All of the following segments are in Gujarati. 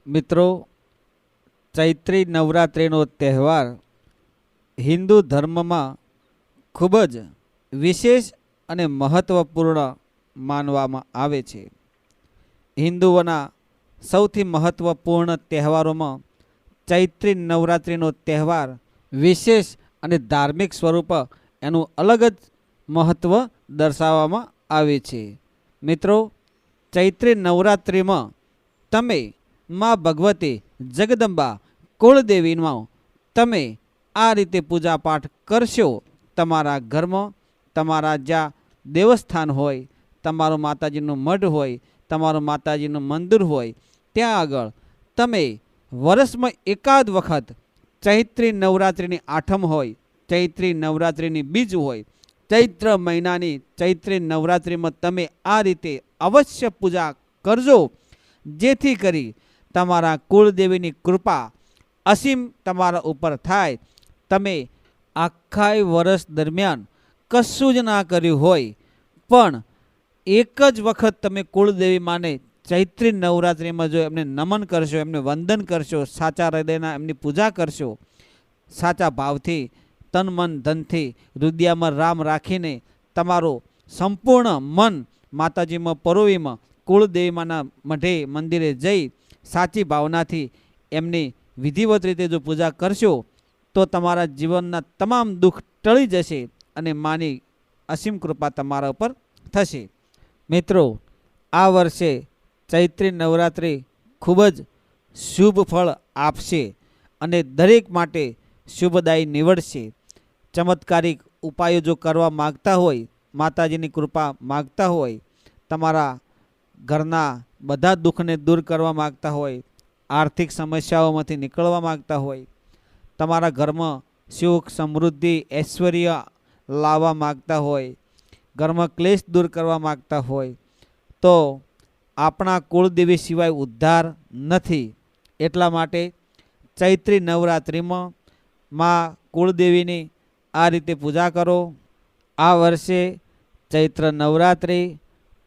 મિત્રો, ચૈત્રી નવરાત્રિનો તહેવાર હિન્દુ ધર્મમાં ખૂબ જ વિશેષ અને મહત્ત્વપૂર્ણ માનવામાં આવે છે. હિન્દુઓના સૌથી મહત્ત્વપૂર્ણ તહેવારોમાં ચૈત્રી નવરાત્રિનો તહેવાર વિશેષ અને ધાર્મિક સ્વરૂપ એનું અલગ જ મહત્ત્વ દર્શાવવામાં આવે છે. મિત્રો, ચૈત્રી નવરાત્રિમાં તમે મા ભગવતી જગદંબા કુળદેવીનો તમે આ રીતે પૂજા પાઠ કરશો. તમારા ઘરમાં તમારા જ્યાં દેવસ્થાન હોય, તમારું માતાજીનું મઢ હોય, તમારું માતાજીનું મંદિર હોય, ત્યાં આગળ તમે વર્ષમાં એકાદ વખત ચૈત્રી નવરાત્રિની આઠમ હોય, ચૈત્રી નવરાત્રિની બીજ હોય, ચૈત્ર મહિનાની ચૈત્રી નવરાત્રિમાં તમે આ રીતે અવશ્ય પૂજા કરજો, જેથી કરી તમારા કુળદેવીની કૃપા અસીમ તમારા ઉપર થાય. તમે આખા વર્ષ દરમિયાન કશું જ ના કર્યું હોય, પણ એક જ વખત તમે કુળદેવી માને ચૈત્રી નવરાત્રિમાં જો એમને નમન કરશો, એમને વંદન કરશો, સાચા હૃદયના એમની પૂજા કરશો, સાચા ભાવથી તન મન ધનથી હૃદયમાં રામ રાખીને તમારું સંપૂર્ણ મન માતાજીમાં પરોવીમાં કુળદેવીમાના મઢે મંદિરે જઈ સાચી ભાવનાથી એમની વિધિવત રીતે જો પૂજા કરશો, તો તમારા જીવનના તમામ દુઃખ ટળી જશે અને માની અસીમ કૃપા તમારા ઉપર થશે. મિત્રો, આ વર્ષે ચૈત્રી નવરાત્રિ ખૂબ જ શુભ ફળ આપશે અને દરેક માટે શુભદાયી નીવડશે. ચમત્કારિક ઉપાયો જો કરવા માગતા હોય, માતાજીની કૃપા માગતા હોય, તમારા ઘરના બધા દુઃખને દૂર કરવા માગતા હોય, આર્થિક સમસ્યાઓમાંથી નીકળવા માગતા હોય, તમારા ઘરમાં સુખ સમૃદ્ધિ ઐશ્વર્ય લાવવા માગતા હોય, ઘરમાં ક્લેશ દૂર કરવા માગતા હોય, તો આપણા કુળદેવી સિવાય ઉદ્ધાર નથી. એટલા માટે ચૈત્રી નવરાત્રિમાં મા કુળદેવીની આ રીતે પૂજા કરો. આ વર્ષે ચૈત્ર નવરાત્રિ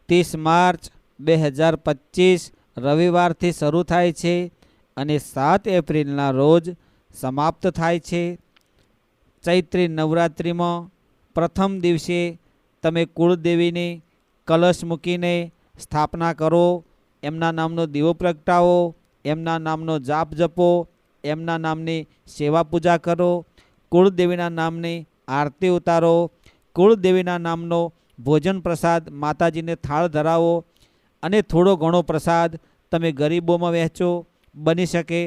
30 માર્ચ 2025 રવિવારથી શરૂ થાય છે અને 7 એપ્રિલના રોજ સમાપ્ત થાય છે. ચૈત્રી નવરાત્રિમાં પ્રથમ દિવસે તમે કુળદેવીની કલશ મૂકીને સ્થાપના કરો, એમના નામનો દીવો પ્રગટાવો, એમના નામનો જાપ જપો, એમના નામની સેવા પૂજા કરો, કુળદેવીના નામની આરતી ઉતારો, કુળદેવીના નામનો ભોજન પ્રસાદ માતાજીને થાળ ધરાવો અને થોડો ઘણો પ્રસાદ તમે ગરીબોમાં વહેંચો. બની શકે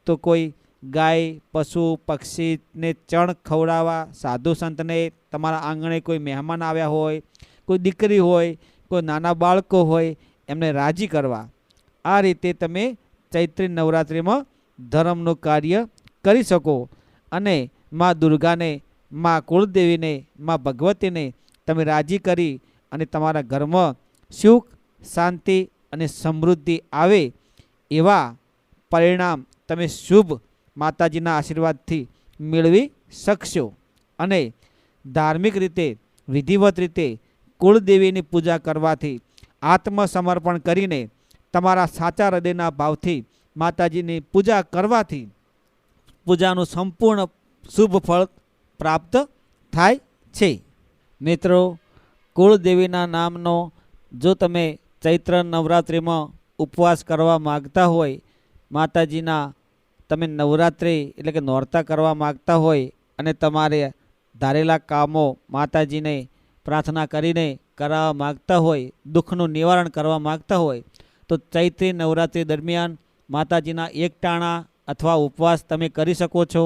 તો કોઈ ગાય પશુ પક્ષીને ચણ ખવડાવવા, સાધુ સંતને, તમારા આંગણે કોઈ મહેમાન આવ્યા હોય, કોઈ દીકરી હોય, કોઈ નાના બાળકો હોય, એમને રાજી કરવા. આ રીતે તમે ચૈત્રી નવરાત્રિમાં ધર્મનું કાર્ય કરી શકો અને મા દુર્ગાને, મા કુળદેવીને, મા ભગવતીને તમે રાજી કરી અને તમારા ઘરમાં સુખ શાંતિ અને સમૃદ્ધિ આવે એવા પરિણામ તમે શુભ માતાજીના આશીર્વાદથી મેળવી શકશો. અને ધાર્મિક રીતે વિધિવત રીતે કુળદેવીની પૂજા કરવાથી, આત્મસમર્પણ કરીને તમારા સાચા હૃદયના ભાવથી માતાજીની પૂજા કરવાથી પૂજાનું સંપૂર્ણ શુભ ફળ પ્રાપ્ત થાય છે. મિત્રો, કુળદેવીના નામનો જો તમે ચૈત્ર નવરાત્રિમાં ઉપવાસ કરવા માગતા હોય, માતાજીના તમે નવરાત્રિ એટલે કે નોરતા કરવા માગતા હોય અને તમારે ધારેલા કામો માતાજીને પ્રાર્થના કરીને કરાવવા માગતા હોય, દુઃખનું નિવારણ કરવા માગતા હોય, તો ચૈત્રી નવરાત્રિ દરમિયાન માતાજીના એકટાણા અથવા ઉપવાસ તમે કરી શકો છો.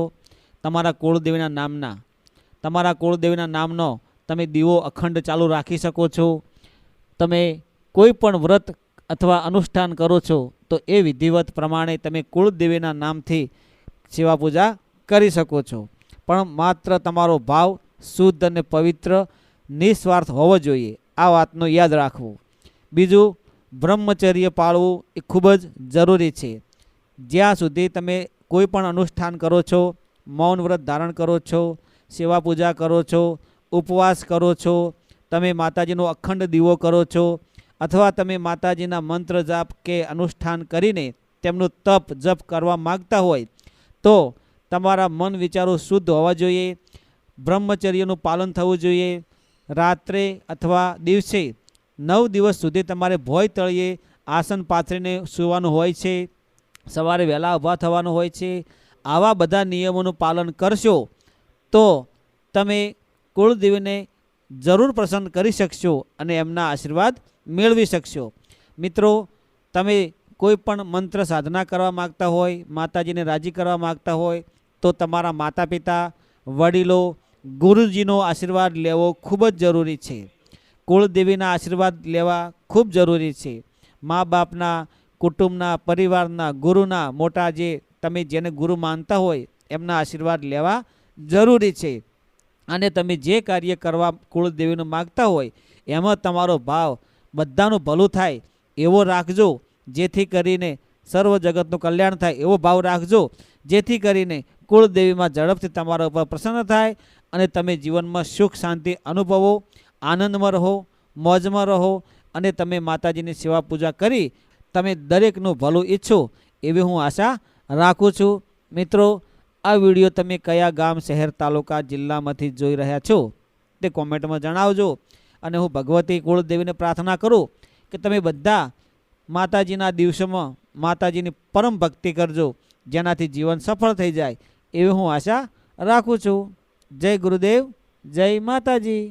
તમારા કુળદેવીના નામના, તમારા કુળદેવીના નામનો તમે દીવો અખંડ ચાલુ રાખી શકો છો. તમે કોઈ પણ વ્રત અથવા અનુષ્ઠાન કરો છો તો એ વિધિવત પ્રમાણે તમે કુળદેવીના નામથી સેવા પૂજા કરી શકો છો. પણ માત્ર તમારો ભાવ શુદ્ધ અને પવિત્ર નિસ્વાર્થ હોવો જોઈએ. આ વાતનો યાદ રાખવું. બીજું, બ્રહ્મચર્ય પાળવું એ ખૂબ જ જરૂરી છે. જ્યાં સુધી તમે કોઈ પણ અનુષ્ઠાન કરો છો, મૌન વ્રત ધારણ કરો છો, સેવા પૂજા કરો છો, ઉપવાસ કરો છો, તમે માતાજીનો અખંડ દીવો કરો છો, અથવા તમે માતાજીના મંત્ર જાપ કે અનુષ્ઠાન કરીને તેમનું તપ જપ કરવા માગતા હોય તો તમારા મન વિચારો શુદ્ધ હોવા જોઈએ, બ્રહ્મચર્યનું પાલન થવું જોઈએ. રાત્રે અથવા દિવસે 9 દિવસ સુધી તમારે ભોંય તળિયે આસન પાથરીને સૂવાનું હોય છે, સવારે વહેલા ઊભા થવાનું હોય છે. આવા બધા નિયમોનું પાલન કરશો તો તમે કુળદેવીને જરૂર પ્રસન્ન કરી શકશો અને એમના આશીર્વાદ મેળવી શકશો. મિત્રો, તમે કોઈ પણ મંત્ર સાધના કરવા માગતા હોય, માતાજીને રાજી કરવા માગતા હોય તો તમારા માતા પિતા, વડીલો, ગુરુજીનો આશીર્વાદ લેવો ખૂબ જ જરૂરી છે. કુળદેવીના આશીર્વાદ લેવા ખૂબ જરૂરી છે. મા બાપના, કુટુંબના, પરિવારના, ગુરુના, મોટા જે તમે જેને ગુરુ માનતા હોય એમના આશીર્વાદ લેવા જરૂરી છે. અને તમે જે કાર્ય કરવા કુળદેવીનું માગતા હોય એમાં તમારો ભાવ બધાનું ભલું થાય એવો રાખજો, જેથી કરીને સર્વ જગતનું કલ્યાણ થાય એવો ભાવ રાખજો, જેથી કરીને કુળદેવીમાં ઝડપથી તમારા ઉપર પ્રસન્ન થાય અને તમે જીવનમાં સુખ શાંતિ અનુભવો, આનંદમાં રહો, મોજમાં રહો અને તમે માતાજીની સેવા પૂજા કરી તમે દરેકનું ભલું ઈચ્છો એવી હું આશા રાખું છું. મિત્રો, આ વિડીયો તમે કયા ગામ, શહેર, તાલુકા, જિલ્લામાંથી જોઈ રહ્યા છો તે કોમેન્ટમાં જણાવજો. અને હું ભગવતી કુળદેવીને પ્રાર્થના કરું કે તમે બધા માતાજીના દિવસોમાં માતાજીની પરમ ભક્તિ કરજો, જેનાથી જીવન સફળ થઈ જાય એવી હું આશા રાખું છું. જય ગુરુદેવ, જય માતાજી.